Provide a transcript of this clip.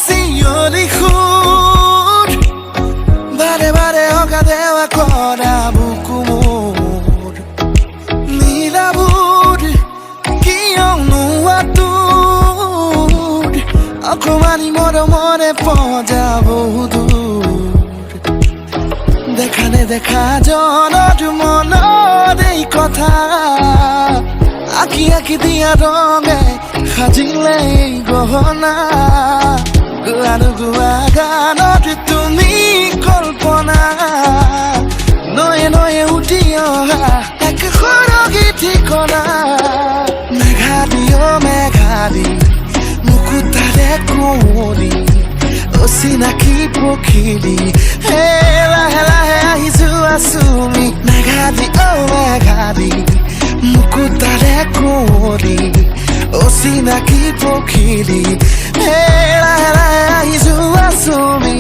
চিঞৰি সুৰ বাৰে বাৰে অগা দেৱা কৰা বুকু মোৰ নীলাবোৰ কিয়নো আঁতোৰ অকমানি মৰমৰে পজা বহুদূৰ দেখা নেদেখা জনত মনত এই কথা আঁকি আঁকি দিয়া ৰঙে সাজিলে এই গহনা গোৱা নোগোৱা গানত তুমি কল্পনা নয়ে নয়ে উঠি অহা এক সৰগী ঠিকনা মেঘালী অ মেঘালী মুকুতাৰে কুঁৱলী অচিনাকি পখিলী হে লাহে লাহে আহি যোৱা চুমি মেঘালী অ মেঘালী মুকুতাৰে কুঁৱলী অচিনাকি পখিলী হে লাহে লাহে আহি যোৱা চুমি